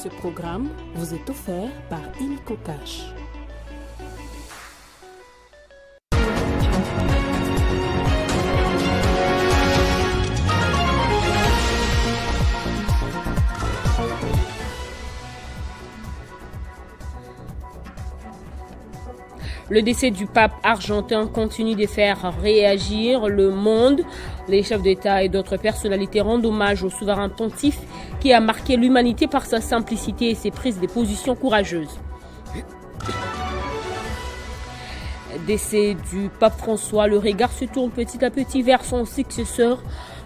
Ce programme vous est offert par Illico Cash. Le décès du pape argentin continue de faire réagir le monde. Les chefs d'État et d'autres personnalités rendent hommage au souverain pontife qui a marqué l'humanité par sa simplicité et ses prises de position courageuses. Décès du pape François, le regard se tourne petit à petit vers son successeur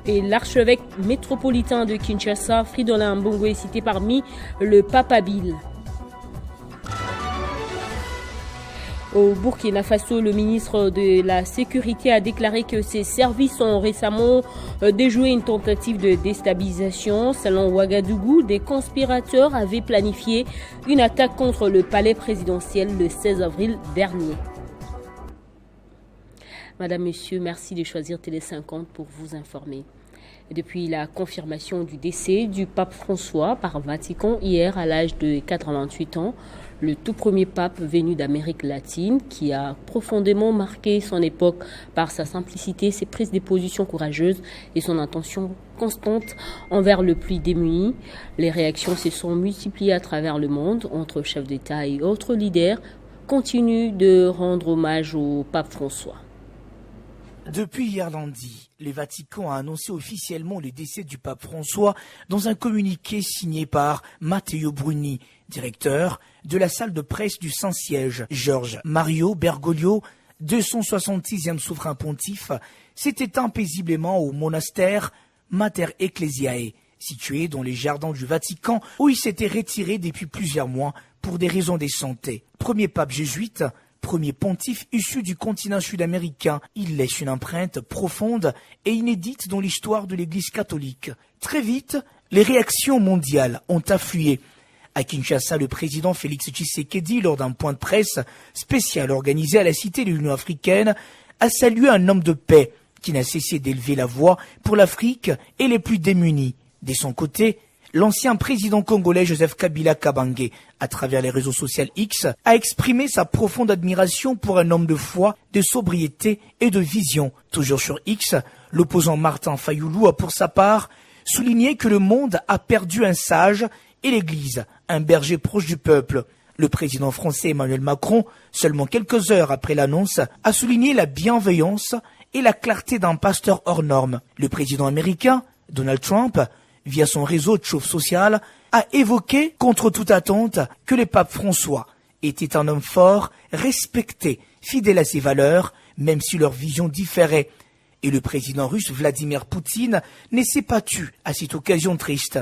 et l'archevêque métropolitain de Kinshasa, Fridolin Ambongo, est cité parmi le papabile. Au Burkina Faso, le ministre de la Sécurité a déclaré que ses services ont récemment déjoué une tentative de déstabilisation. Selon Ouagadougou, des conspirateurs avaient planifié une attaque contre le palais présidentiel le 16 avril dernier. Madame, Monsieur, merci de choisir Télé 50 pour vous informer. Depuis la confirmation du décès du pape François par Vatican hier à l'âge de 88 ans, le tout premier pape venu d'Amérique latine qui a profondément marqué son époque par sa simplicité, ses prises de position courageuses et son intention constante envers le plus démuni. Les réactions se sont multipliées à travers le monde entre chefs d'État et autres leaders continuent de rendre hommage au pape François. Depuis hier lundi, le Vatican a annoncé officiellement le décès du pape François dans un communiqué signé par Matteo Bruni, directeur de la salle de presse du Saint-Siège. Georges Mario Bergoglio, 266e souverain pontife, s'est éteint paisiblement au monastère Mater Ecclesiae, situé dans les jardins du Vatican, où il s'était retiré depuis plusieurs mois pour des raisons de santé. Premier pape jésuite, premier pontife issu du continent sud-américain, il laisse une empreinte profonde et inédite dans l'histoire de l'Église catholique. Très vite, les réactions mondiales ont afflué. À Kinshasa, le président Félix Tshisekedi, lors d'un point de presse spécial organisé à la Cité de l'Union africaine, a salué un homme de paix qui n'a cessé d'élever la voix pour l'Afrique et les plus démunis. De son côté, l'ancien président congolais Joseph Kabila Kabange, à travers les réseaux sociaux X, a exprimé sa profonde admiration pour un homme de foi, de sobriété et de vision. Toujours sur X, l'opposant Martin Fayoulou a pour sa part souligné que le monde a perdu un sage et l'Église, un berger proche du peuple. Le président français Emmanuel Macron, seulement quelques heures après l'annonce, a souligné la bienveillance et la clarté d'un pasteur hors norme. Le président américain, Donald Trump, via son réseau de chauffe social, a évoqué, contre toute attente, que le pape François était un homme fort, respecté, fidèle à ses valeurs, même si leur vision différait. Et le président russe Vladimir Poutine ne s'est pas tu à cette occasion triste.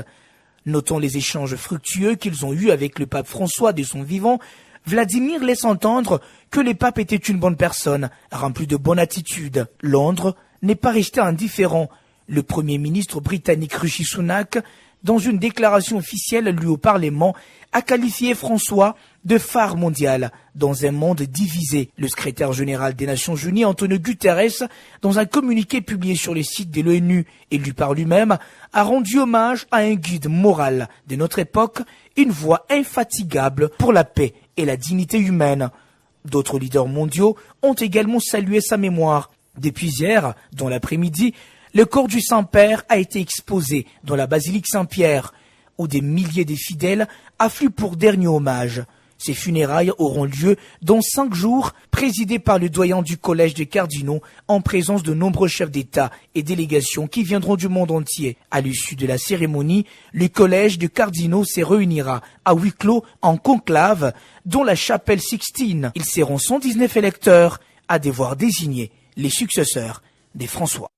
Notons les échanges fructueux qu'ils ont eus avec le pape François de son vivant, Vladimir laisse entendre que le pape était une bonne personne, rempli de bonne attitude. Londres n'est pas resté indifférent. Le premier ministre britannique Rishi Sunak, dans une déclaration officielle lue au Parlement, a qualifié François de phare mondial dans un monde divisé. Le secrétaire général des Nations Unies, Antonio Guterres, dans un communiqué publié sur le site de l'ONU et lu par lui-même, a rendu hommage à un guide moral de notre époque, une voix infatigable pour la paix et la dignité humaine. D'autres leaders mondiaux ont également salué sa mémoire. Depuis hier, dans l'après-midi, le corps du Saint-Père a été exposé dans la basilique Saint-Pierre, où des milliers de fidèles affluent pour dernier hommage. Ces funérailles auront lieu dans 5 jours, présidés par le doyen du collège des cardinaux, en présence de nombreux chefs d'État et délégations qui viendront du monde entier. À l'issue de la cérémonie, le collège des cardinaux se réunira à huis clos en conclave, dont la chapelle Sixtine. Ils seront 119 électeurs à devoir désigner les successeurs des François.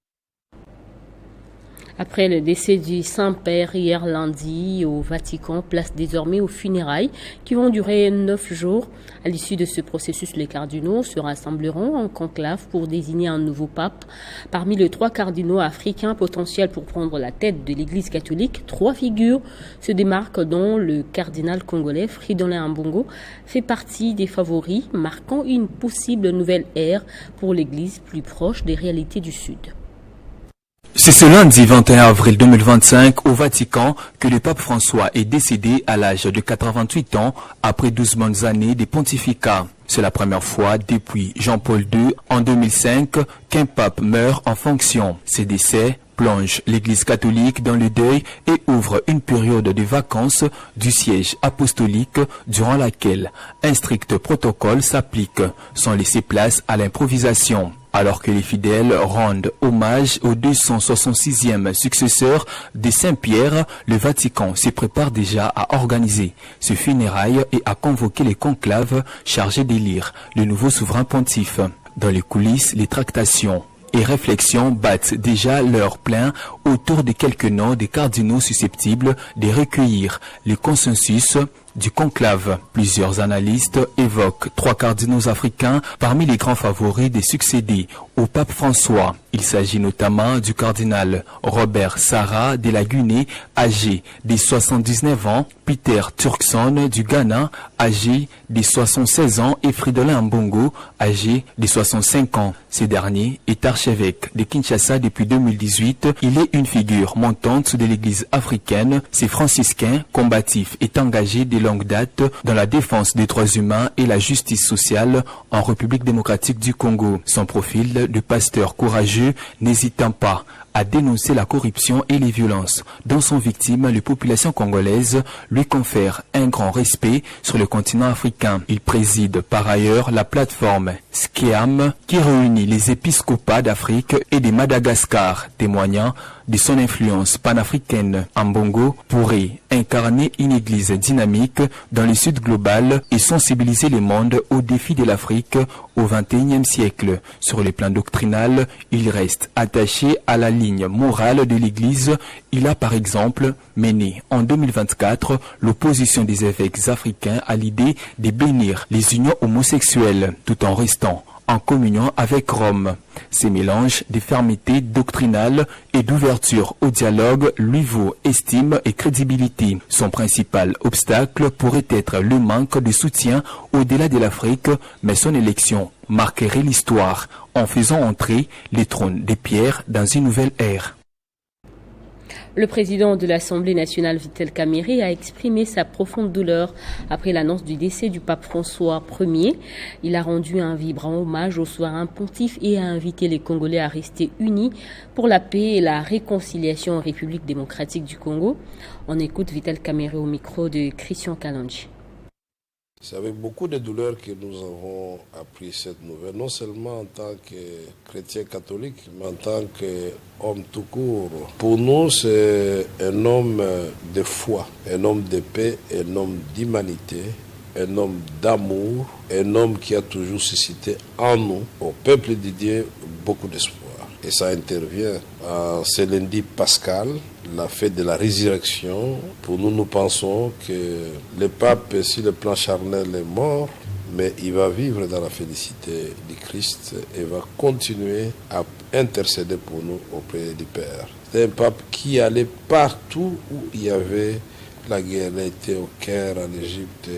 Après le décès du Saint-Père hier lundi au Vatican, place désormais aux funérailles qui vont durer 9 jours. À l'issue de ce processus, les cardinaux se rassembleront en conclave pour désigner un nouveau pape. Parmi les 3 cardinaux africains potentiels pour prendre la tête de l'Église catholique, 3 figures se démarquent, dont le cardinal congolais Fridolin Ambongo fait partie des favoris, marquant une possible nouvelle ère pour l'Église plus proche des réalités du Sud. C'est ce lundi 21 avril 2025 au Vatican que le pape François est décédé à l'âge de 88 ans après 12 bonnes années de pontificat. C'est la première fois depuis Jean-Paul II en 2005 qu'un pape meurt en fonction. Ces décès plongent l'Église catholique dans le deuil et ouvre une période de vacances du siège apostolique durant laquelle un strict protocole s'applique sans laisser place à l'improvisation. Alors que les fidèles rendent hommage au 266e successeur de Saint-Pierre, le Vatican se prépare déjà à organiser ce funérailles et à convoquer les conclaves chargés d'élire le nouveau souverain pontife. Dans les coulisses, les tractations et réflexions battent déjà leur plein autour de quelques noms des cardinaux susceptibles de recueillir le consensus du conclave. Plusieurs analystes évoquent 3 cardinaux africains parmi les grands favoris de succéder au pape François. Il s'agit notamment du cardinal Robert Sarah de la Guinée, âgé de 79 ans, Peter Turkson du Ghana, âgé de 76 ans, et Fridolin Mbongo, âgé de 65 ans. Ce dernier est archevêque de Kinshasa depuis 2018. Il est une figure montante de l'Église africaine. Ce franciscain combatif est engagé de longue date dans la défense des droits humains et la justice sociale en République démocratique du Congo. Son profil de pasteur courageux, n'hésitant pas à dénoncer la corruption et les violences dont sont victimes les populations congolaises, lui confère un grand respect sur le continent africain. Il préside par ailleurs la plateforme SCEAM qui réunit les épiscopats d'Afrique et de Madagascar, témoignant de son influence panafricaine. Mbongo pourrait incarner une église dynamique dans le sud global et sensibiliser le monde aux défis de l'Afrique au XXIe siècle. Sur le plan doctrinal, il reste attaché à la ligne morale de l'Église. Il a par exemple mené en 2024 l'opposition des évêques africains à l'idée de bénir les unions homosexuelles tout en restant en communion avec Rome. Ces mélanges de fermeté doctrinale et d'ouverture au dialogue lui vaut estime et crédibilité. Son principal obstacle pourrait être le manque de soutien au-delà de l'Afrique, mais son élection marquerait l'histoire en faisant entrer les trônes de pierre dans une nouvelle ère. Le président de l'Assemblée nationale, Vital Kamerhe, a exprimé sa profonde douleur après l'annonce du décès du pape François Ier. Il a rendu un vibrant hommage au souverain pontife et a invité les Congolais à rester unis pour la paix et la réconciliation en République démocratique du Congo. On écoute Vital Kamerhe au micro de Christian Kalonji. C'est avec beaucoup de douleur que nous avons appris cette nouvelle, non seulement en tant que chrétien catholique, mais en tant qu'homme tout court. Pour nous, c'est un homme de foi, un homme de paix, un homme d'humanité, un homme d'amour, un homme qui a toujours suscité en nous, au peuple de Dieu, beaucoup d'espoir. Et ça intervient en ce lundi pascal, la fête de la résurrection. Pour nous, nous pensons que le pape, sur le plan charnel, est mort, mais il va vivre dans la félicité du Christ et va continuer à intercéder pour nous auprès du Père. C'est un pape qui allait partout où il y avait la guerre. Il a été au Caire, en Égypte.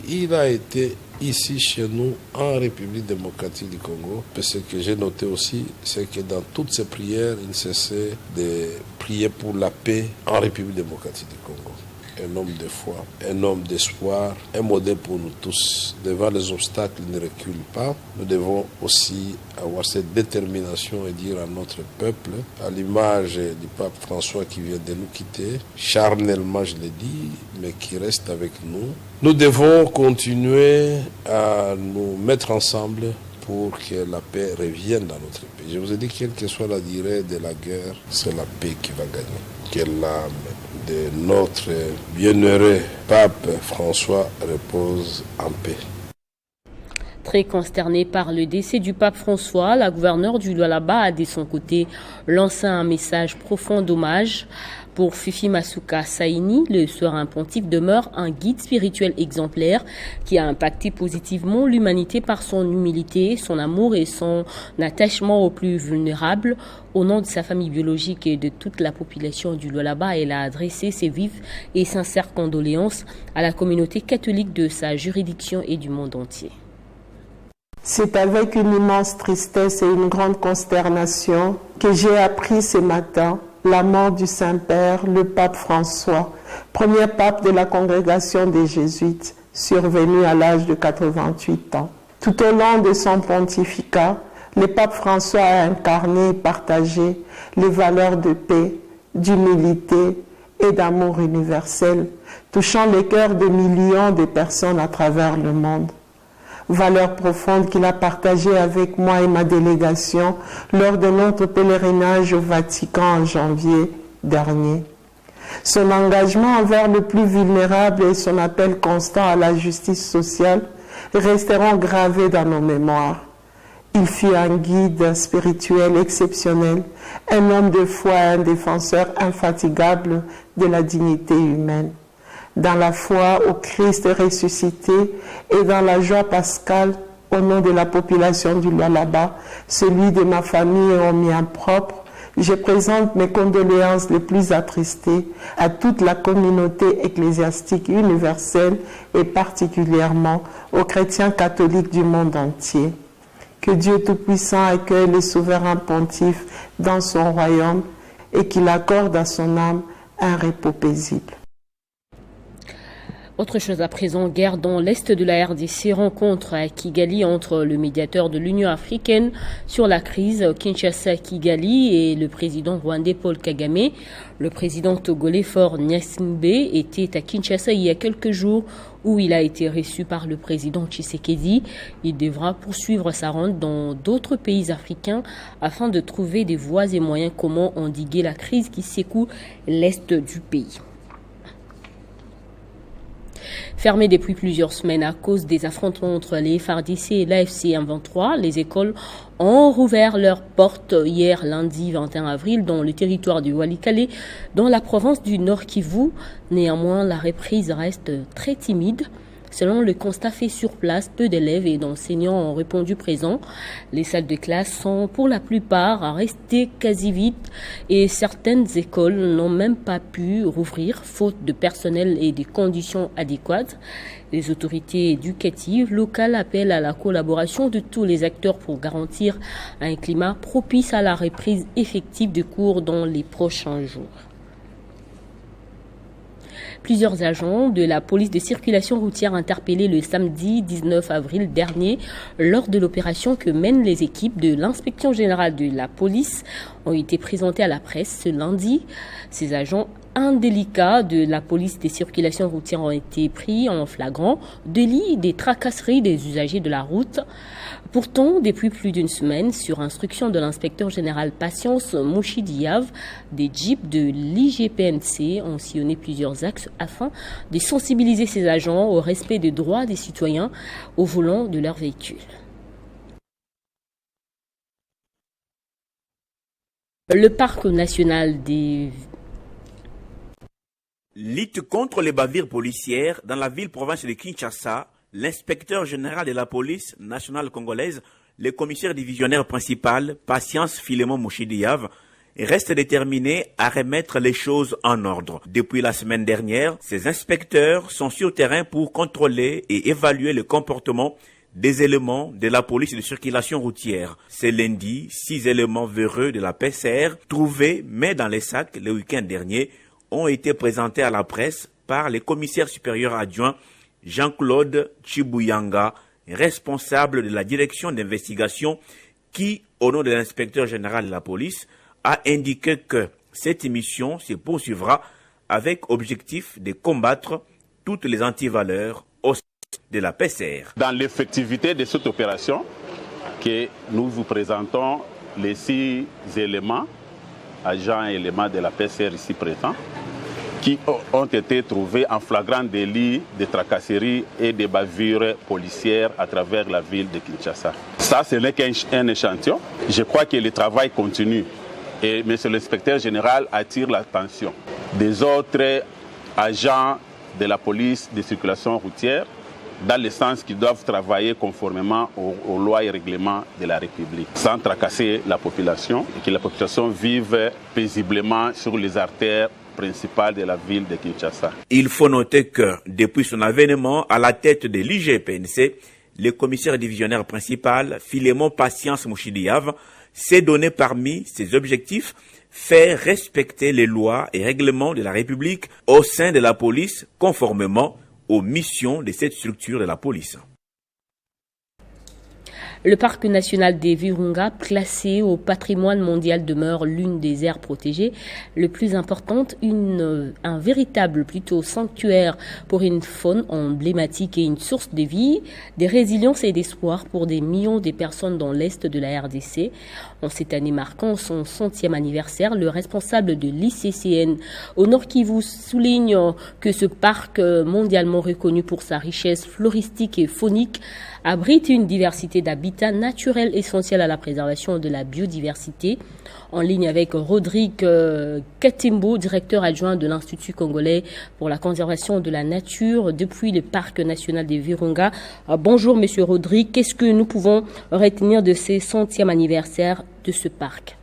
Il a été ici chez nous en République démocratique du Congo. Ce que j'ai noté aussi, c'est que dans toutes ces prières, il ne cessait de prier pour la paix en République démocratique du Congo. Un homme de foi, un homme d'espoir, un modèle pour nous tous. Devant les obstacles, il ne recule pas. Nous devons aussi avoir cette détermination et dire à notre peuple, à l'image du pape François qui vient de nous quitter, charnellement je l'ai dit, mais qui reste avec nous. Nous devons continuer à nous mettre ensemble pour que la paix revienne dans notre pays. Je vous ai dit, quelle que soit la durée de la guerre, c'est la paix qui va gagner. Que l'âme de notre bienheureux pape François repose en paix. Très consternée par le décès du pape François, la gouverneure du Lualaba a de son côté lancé un message profond d'hommage. Pour Fifi Masuka Saini, le souverain pontife demeure un guide spirituel exemplaire qui a impacté positivement l'humanité par son humilité, son amour et son attachement aux plus vulnérables. Au nom de sa famille biologique et de toute la population du Lualaba, elle a adressé ses vives et sincères condoléances à la communauté catholique de sa juridiction et du monde entier. C'est avec une immense tristesse et une grande consternation que j'ai appris ce matin la mort du Saint-Père, le pape François, premier pape de la congrégation des Jésuites, survenu à l'âge de 88 ans. Tout au long de son pontificat, le pape François a incarné et partagé les valeurs de paix, d'humilité et d'amour universel, touchant les cœurs de millions de personnes à travers le monde. Valeurs profondes qu'il a partagées avec moi et ma délégation lors de notre pèlerinage au Vatican en janvier dernier. Son engagement envers le plus vulnérable et son appel constant à la justice sociale resteront gravés dans nos mémoires. Il fut un guide spirituel exceptionnel, un homme de foi et un défenseur infatigable de la dignité humaine. Dans la foi au Christ ressuscité et dans la joie pascale, au nom de la population du Lualaba, celui de ma famille et au mien propre, je présente mes condoléances les plus attristées à toute la communauté ecclésiastique universelle et particulièrement aux chrétiens catholiques du monde entier. Que Dieu Tout-Puissant accueille le souverain pontife dans son royaume et qu'il accorde à son âme un repos paisible. Autre chose à présent, guerre dans l'est de la RDC, rencontre à Kigali entre le médiateur de l'Union africaine sur la crise Kinshasa-Kigali et le président rwandais Paul Kagame. Le président togolais Faure Gnassingbé était à Kinshasa il y a quelques jours où il a été reçu par le président Tshisekedi. Il devra poursuivre sa ronde dans d'autres pays africains afin de trouver des voies et moyens comment endiguer la crise qui secoue l'est du pays. Fermées depuis plusieurs semaines à cause des affrontements entre les FARDC et l'AFC M23, les écoles ont rouvert leurs portes hier lundi 21 avril dans le territoire du Walikale, dans la province du Nord Kivu. Néanmoins, la reprise reste très timide. Selon le constat fait sur place, peu d'élèves et d'enseignants ont répondu présents. Les salles de classe sont pour la plupart restées quasi vides et certaines écoles n'ont même pas pu rouvrir faute de personnel et des conditions adéquates. Les autorités éducatives locales appellent à la collaboration de tous les acteurs pour garantir un climat propice à la reprise effective des cours dans les prochains jours. Plusieurs agents de la police de circulation routière interpellés le samedi 19 avril dernier lors de l'opération que mènent les équipes de l'inspection générale de la police ont été présentés à la presse ce lundi. Ces agents indélicats de la police des circulations routières ont été pris en flagrant délit des tracasseries des usagers de la route. Pourtant, depuis plus d'une semaine, sur instruction de l'inspecteur général Patience Mouchidiav, des jeeps de l'IGPNC ont sillonné plusieurs axes afin de sensibiliser ces agents au respect des droits des citoyens au volant de leurs véhicules. Le parc national des lutte contre les bavures policières dans la ville-province de Kinshasa. L'inspecteur général de la police nationale congolaise, le commissaire divisionnaire principal, Patience Philémon Mouchidiav, reste déterminé à remettre les choses en ordre. Depuis la semaine dernière, ces inspecteurs sont sur terrain pour contrôler et évaluer le comportement des éléments de la police de circulation routière. Ce lundi, 6 éléments véreux de la PCR, trouvés mais dans les sacs le week-end dernier, ont été présentés à la presse par le commissaire supérieur adjoint Jean-Claude Chibouyanga, responsable de la direction d'investigation qui, au nom de l'inspecteur général de la police, a indiqué que cette mission se poursuivra avec objectif de combattre toutes les antivaleurs au sein de la PCR. Dans l'effectivité de cette opération, que nous vous présentons les 6 éléments, agents et éléments de la PCR ici présents, qui ont été trouvés en flagrant délit de tracasserie et de bavures policières à travers la ville de Kinshasa. Ça, ce n'est qu'un échantillon. Je crois que le travail continue. Et M. l'inspecteur général attire l'attention des autres agents de la police de circulation routière dans le sens qu'ils doivent travailler conformément aux lois et règlements de la République, sans tracasser la population et que la population vive paisiblement sur les artères principales de la ville de Kinshasa. Il faut noter que depuis son avènement à la tête de l'IGPNC, le commissaire divisionnaire principal, Philémon Patience Mouchidiav, s'est donné parmi ses objectifs faire respecter les lois et règlements de la République au sein de la police, conformément aux missions de cette structure de la police. Le parc national des Virunga, classé au patrimoine mondial, demeure l'une des aires protégées les plus importantes, un véritable sanctuaire pour une faune emblématique et une source de vie, de résilience et d'espoir pour des millions de personnes dans l'est de la RDC. En cette année marquant son 100e anniversaire, le responsable de l'ICCN au Nord Kivu souligne que ce parc mondialement reconnu pour sa richesse floristique et faunique abrite une diversité d'habitats naturels essentiels à la préservation de la biodiversité. En ligne avec Rodrigue Katimbo, directeur adjoint de l'Institut congolais pour la conservation de la nature depuis le parc national des Virunga. Bonjour Monsieur Rodrigue, qu'est-ce que nous pouvons retenir de ce 100e anniversaire de ce parc?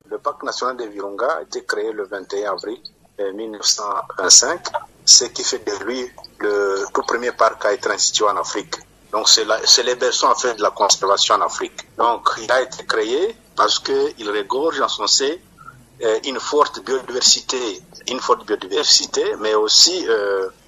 Le parc national des Virunga a été créé le 21 avril 1925, ce qui fait de lui le tout premier parc à être institué en Afrique. Donc c'est les berceaux en fait de la conservation en Afrique. Donc il a été créé parce qu'il regorge en son sein une forte biodiversité, mais aussi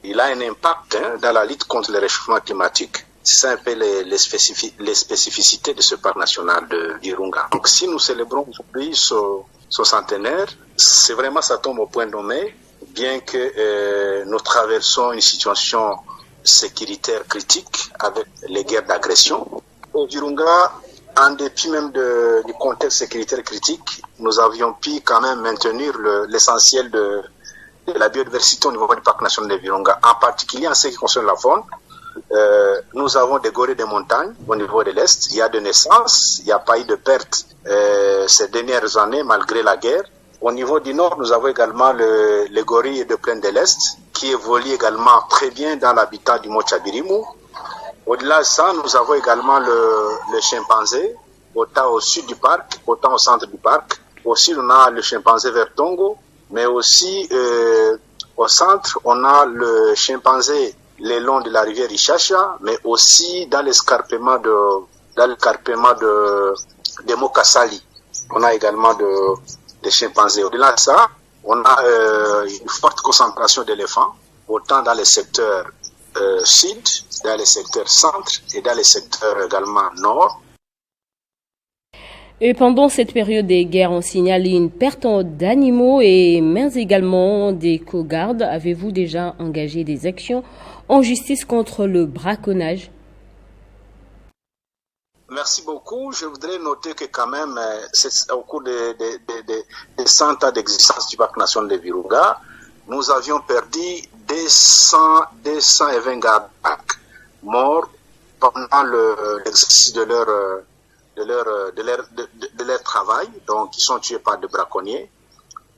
il a un impact dans la lutte contre le réchauffement climatique. C'est ça un peu les spécificités de ce parc national de Virunga. Donc si nous célébrons aujourd'hui ce centenaire, c'est vraiment ça tombe au point nommé, bien que nous traversons une situation sécuritaire critique avec les guerres d'agression. Au Virunga, en dépit même du contexte sécuritaire critique, nous avions pu quand même maintenir l'essentiel de la biodiversité au niveau du parc national de Virunga. En particulier en ce qui concerne la faune, nous avons des gorées de montagne au niveau de l'Est. Il y a de naissances, il n'y a pas eu de pertes ces dernières années malgré la guerre. Au niveau du Nord, nous avons également les gorilles de plaine de l'Est qui évoluent également très bien dans l'habitat du Mont Chabirimu. Au-delà de ça, nous avons également le chimpanzé, autant au sud du parc, autant au centre du parc. Aussi, on a le chimpanzé vert Tongo, mais aussi au centre, on a le chimpanzé le long de la rivière Ichacha, mais aussi dans l'escarpement de Mokasali. On a également des chimpanzés. Au-delà de ça, on a une forte concentration d'éléphants, autant dans les secteurs sud, dans les secteurs centre et dans les secteurs également nord. Et pendant cette période des guerres, on signale une perte d'animaux mais également des cogardes. Avez-vous déjà engagé des actions en justice contre le braconnage? Merci beaucoup. Je voudrais noter que quand même, au cours des 100 ans d'existence du parc national de Virunga, nous avions perdu 220 gardes morts pendant l'exercice de leur travail. Donc, ils sont tués par des braconniers.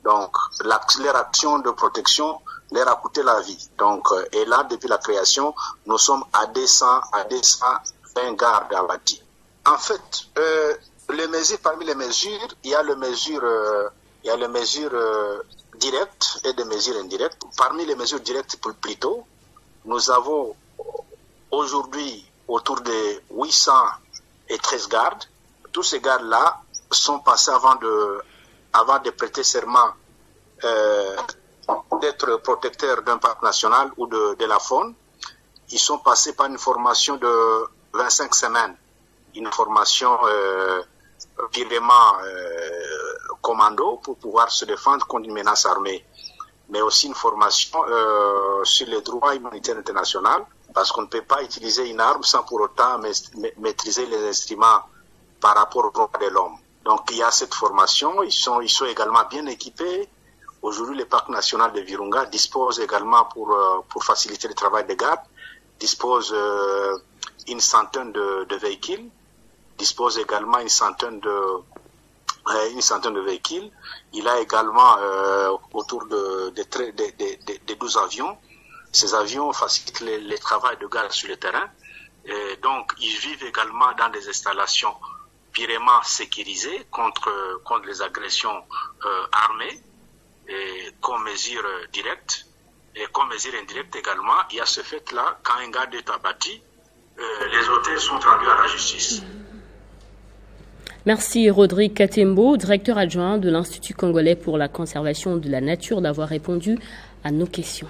Donc, leur action de protection leur a coûté la vie. Donc, et là, depuis la création, nous sommes à 220 gardes abattus. En fait, parmi les mesures, il y a les mesures directes et des mesures indirectes. Parmi les mesures directes plutôt, nous avons aujourd'hui autour de 813 gardes. Tous ces gardes-là sont passés avant de prêter serment d'être protecteurs d'un parc national ou de la faune. Ils sont passés par une formation de 25 semaines. Une formation purement commando pour pouvoir se défendre contre une menace armée, mais aussi une formation sur les droits humanitaires internationaux, parce qu'on ne peut pas utiliser une arme sans pour autant maîtriser les instruments par rapport aux droits de l'homme. Donc il y a cette formation, ils sont également bien équipés. Aujourd'hui, le parc national de Virunga dispose également pour faciliter le travail des gardes, dispose une centaine de véhicules, dispose également une centaine de véhicules. Il a également autour de 12 avions. Ces avions facilitent le travail de garde sur le terrain. Et donc, ils vivent également dans des installations purement sécurisées contre les agressions armées et comme mesure directe. Et comme mesure indirecte également, il y a ce fait-là, quand un garde est abattu, les auteurs sont traduits à la justice. Merci Rodrigue Katembo, directeur adjoint de l'Institut congolais pour la conservation de la nature, d'avoir répondu à nos questions.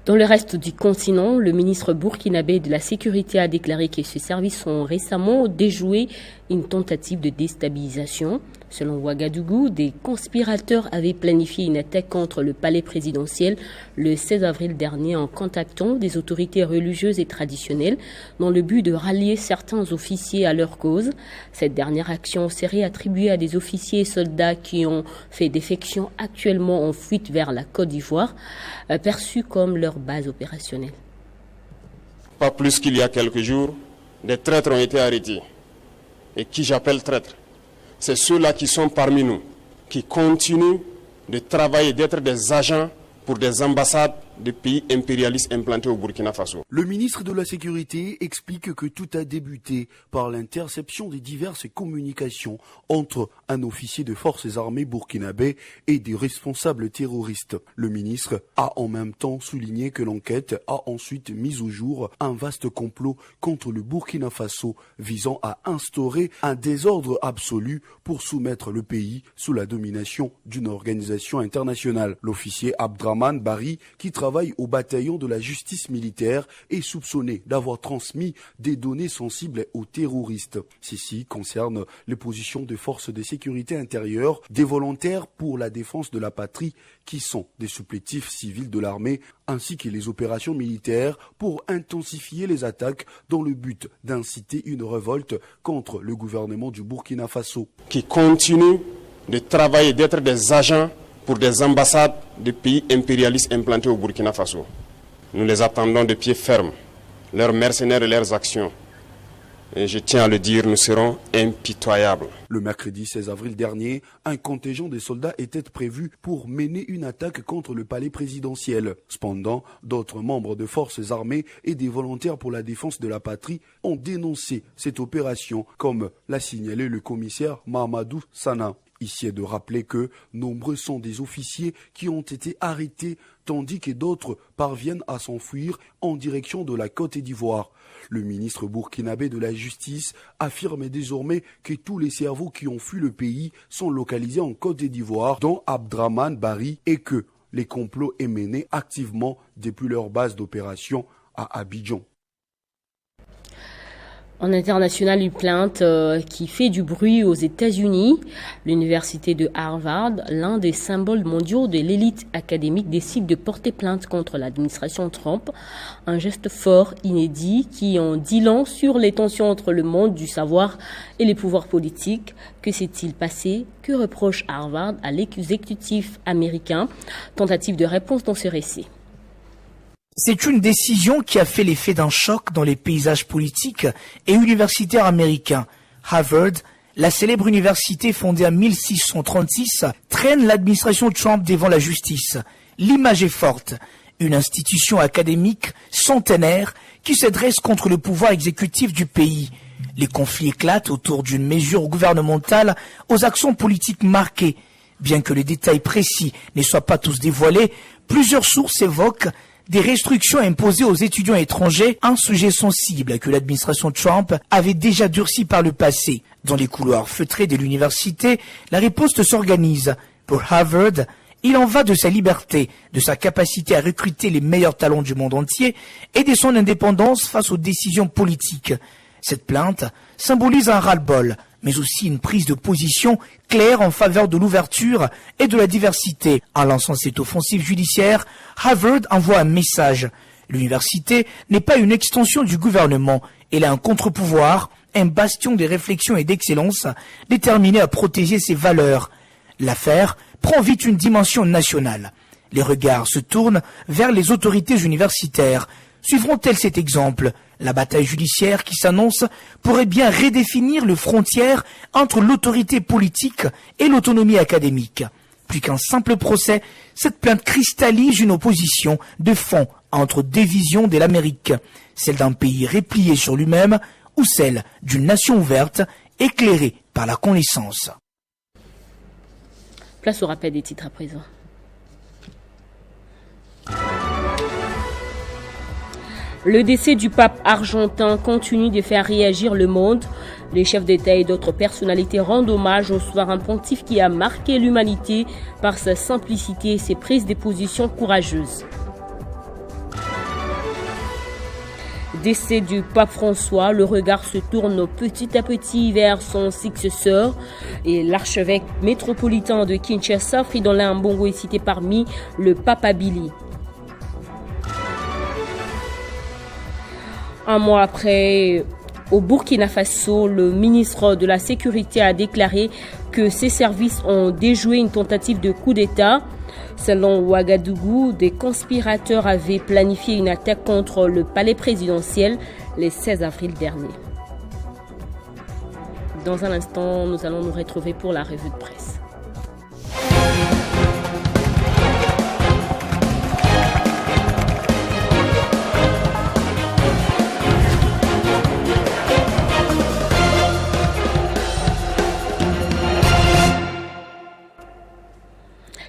Dans le reste du continent, le ministre burkinabé de la Sécurité a déclaré que ses services ont récemment déjoué une tentative de déstabilisation. Selon Ouagadougou, des conspirateurs avaient planifié une attaque contre le palais présidentiel le 16 avril dernier en contactant des autorités religieuses et traditionnelles dans le but de rallier certains officiers à leur cause. Cette dernière action serait attribuée à des officiers et soldats qui ont fait défection actuellement en fuite vers la Côte d'Ivoire, perçue comme leur base opérationnelle. Pas plus qu'il y a quelques jours, des traîtres ont été arrêtés. Et qui j'appelle traîtres? C'est ceux-là qui sont parmi nous, qui continuent de travailler, d'être des agents pour des ambassades de pays impérialistes implantés au Burkina Faso. Le ministre de la Sécurité explique que tout a débuté par l'interception des diverses communications entre un officier de forces armées burkinabé et des responsables terroristes. Le ministre a en même temps souligné que l'enquête a ensuite mis au jour un vaste complot contre le Burkina Faso visant à instaurer un désordre absolu pour soumettre le pays sous la domination d'une organisation internationale. L'officier Abdraman Bari, qui travaille au bataillon de la justice militaire, est soupçonné d'avoir transmis des données sensibles aux terroristes. Ceci concerne les positions des forces de sécurité intérieure, des volontaires pour la défense de la patrie qui sont des supplétifs civils de l'armée, ainsi que les opérations militaires pour intensifier les attaques dans le but d'inciter une révolte contre le gouvernement du Burkina Faso. Qui continuent de travailler, d'être des agents pour des ambassades de pays impérialistes implantés au Burkina Faso. Nous les attendons de pied ferme, leurs mercenaires et leurs actions. Et je tiens à le dire, nous serons impitoyables. Le mercredi 16 avril dernier, un contingent de soldats était prévu pour mener une attaque contre le palais présidentiel. Cependant, d'autres membres de forces armées et des volontaires pour la défense de la patrie ont dénoncé cette opération, comme l'a signalé le commissaire Mahamadou Sana. Ici est de rappeler que nombreux sont des officiers qui ont été arrêtés, tandis que d'autres parviennent à s'enfuir en direction de la Côte d'Ivoire. Le ministre burkinabé de la Justice affirme désormais que tous les cerveaux qui ont fui le pays sont localisés en Côte d'Ivoire, dont Abdraman Bari, et que les complots est mené activement depuis leur base d'opération à Abidjan. En international, une plainte qui fait du bruit aux États-Unis. L'université de Harvard, l'un des symboles mondiaux de l'élite académique, décide de porter plainte contre l'administration Trump. Un geste fort, inédit, qui en dit long sur les tensions entre le monde du savoir et les pouvoirs politiques. Que s'est-il passé? Que reproche Harvard à l'exécutif américain? Tentative de réponse dans ce récit. C'est une décision qui a fait l'effet d'un choc dans les paysages politiques et universitaires américains. Harvard, la célèbre université fondée en 1636, traîne l'administration Trump devant la justice. L'image est forte. Une institution académique centenaire qui se dresse contre le pouvoir exécutif du pays. Les conflits éclatent autour d'une mesure gouvernementale aux actions politiques marquées. Bien que les détails précis ne soient pas tous dévoilés, plusieurs sources évoquent des restrictions imposées aux étudiants étrangers, un sujet sensible que l'administration Trump avait déjà durci par le passé. Dans les couloirs feutrés de l'université, la riposte s'organise. Pour Harvard, il en va de sa liberté, de sa capacité à recruter les meilleurs talents du monde entier et de son indépendance face aux décisions politiques. Cette plainte symbolise un ras-le-bol, mais aussi une prise de position claire en faveur de l'ouverture et de la diversité. En lançant cette offensive judiciaire, Harvard envoie un message. L'université n'est pas une extension du gouvernement, elle a un contre-pouvoir, un bastion de réflexion et d'excellence, déterminé à protéger ses valeurs. L'affaire prend vite une dimension nationale. Les regards se tournent vers les autorités universitaires. Suivront-elles cet exemple? La bataille judiciaire qui s'annonce pourrait bien redéfinir les frontières entre l'autorité politique et l'autonomie académique. Plus qu'un simple procès, cette plainte cristallise une opposition de fond entre deux visions de l'Amérique, celle d'un pays replié sur lui-même ou celle d'une nation ouverte, éclairée par la connaissance. Place au rappel des titres à présent. Le décès du pape argentin continue de faire réagir le monde. Les chefs d'État et d'autres personnalités rendent hommage au souverain pontife qui a marqué l'humanité par sa simplicité et ses prises de position courageuses. Décès du pape François, le regard se tourne petit à petit vers son successeur et l'archevêque métropolitain de Kinshasa, Fridolin Ambongo, est cité parmi le papabili. Un mois après, au Burkina Faso, le ministre de la Sécurité a déclaré que ses services ont déjoué une tentative de coup d'État. Selon Ouagadougou, des conspirateurs avaient planifié une attaque contre le palais présidentiel le 16 avril dernier. Dans un instant, nous allons nous retrouver pour la revue de presse.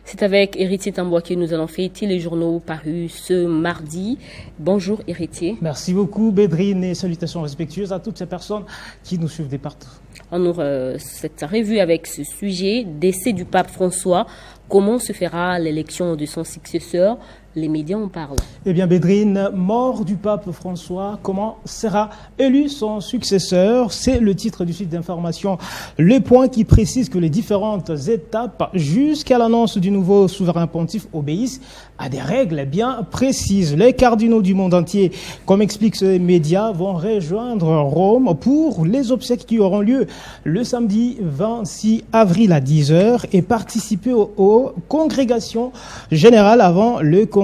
C'est avec Héritier Tamboua que nous allons fêter les journaux parus ce mardi. Bonjour Héritier. Merci beaucoup Bédrine et salutations respectueuses à toutes ces personnes qui nous suivent de partout. On ouvre cette revue avec ce sujet, décès du pape François. Comment se fera l'élection de son successeur? Les médias en parlent. Eh bien Bédrine, mort du pape François, comment sera élu son successeur? C'est le titre du site d'information Le Point qui précise que les différentes étapes jusqu'à l'annonce du nouveau souverain pontife obéissent à des règles bien précises. Les cardinaux du monde entier, comme expliquent ces médias, vont rejoindre Rome pour les obsèques qui auront lieu le samedi 26 avril à 10h et participer aux congrégations générales avant le conclave.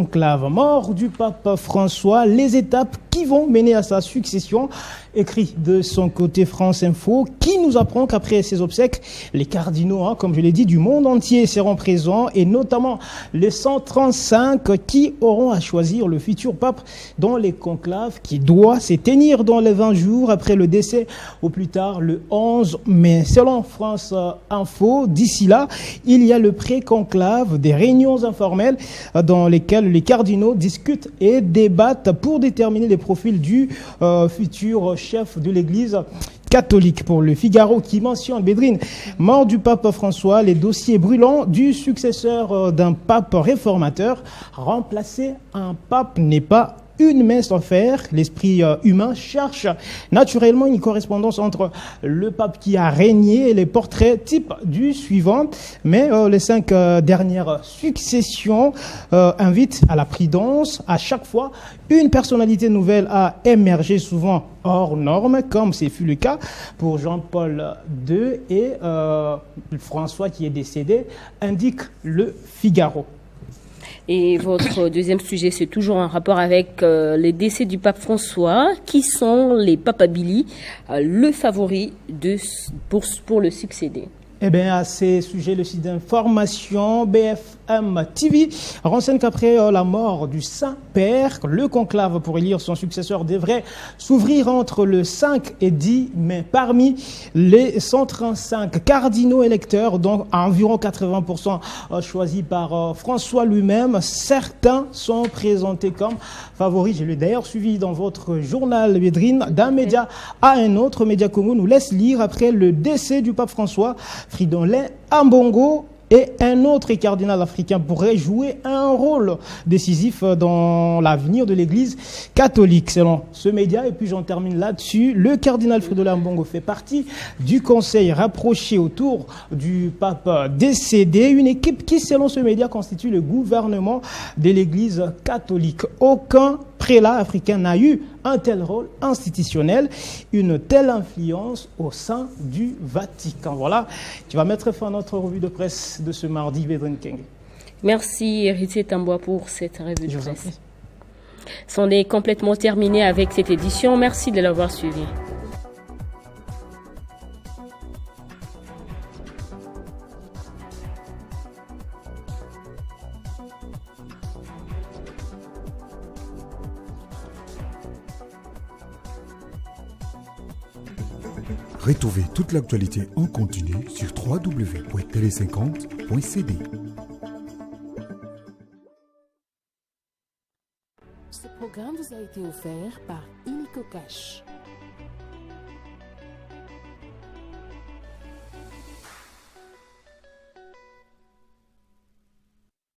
Mort du pape François, les étapes qui vont mener à sa succession. Écrit de son côté France Info, qui nous apprend qu'après ces obsèques, les cardinaux, comme je l'ai dit, du monde entier seront présents et notamment les 135 qui auront à choisir le futur pape dans les conclaves qui doit se tenir dans les 20 jours après le décès au plus tard le 11 mai. Selon France Info, d'ici là, il y a le pré-conclave, des réunions informelles dans lesquelles les cardinaux discutent et débattent pour déterminer les profils du futur chef de l'Église catholique. Pour le Figaro qui mentionne Bédrine, mort du pape François, les dossiers brûlants du successeur d'un pape réformateur. Remplacer un pape n'est pas une mince affaire. L'esprit humain cherche naturellement une correspondance entre le pape qui a régné et les portraits types du suivant. Mais les 5 dernières successions invitent à la prudence. À chaque fois, une personnalité nouvelle a émergé, souvent hors norme, comme ce fut le cas pour Jean-Paul II et François qui est décédé, indique le Figaro. Et votre deuxième sujet, c'est toujours en rapport avec les décès du pape François, qui sont les papabili, le favori pour le succéder. Eh bien, à ces sujets, le site d'information BFM TV renseigne qu'après la mort du Saint-Père, le conclave pour élire son successeur devrait s'ouvrir entre le 5 et 10 mai. Parmi les 135 cardinaux électeurs, donc environ 80% choisis par François lui-même, certains sont présentés comme favoris. Je l'ai d'ailleurs suivi dans votre journal, Bédrine, d'un média à un autre. Média Congo nous laisse lire après le décès du pape François, Fridolin Ambongo et un autre cardinal africain pourrait jouer un rôle décisif dans l'avenir de l'Église catholique, selon ce média. Et puis j'en termine là-dessus. Le cardinal Fridolin Ambongo fait partie du conseil rapproché autour du pape décédé, une équipe qui, selon ce média, constitue le gouvernement de l'Église catholique. Aucun prélat africain n'a eu un tel rôle institutionnel, une telle influence au sein du Vatican. Voilà, tu vas mettre fin à notre revue de presse de ce mardi, Bédrine Kenge. Merci Héritier Tamboua pour cette revue de presse. C'en est complètement terminé avec cette édition. Merci de l'avoir suivi. Retrouvez toute l'actualité en continu sur www.tele50.cd. été offert par Illico Cash.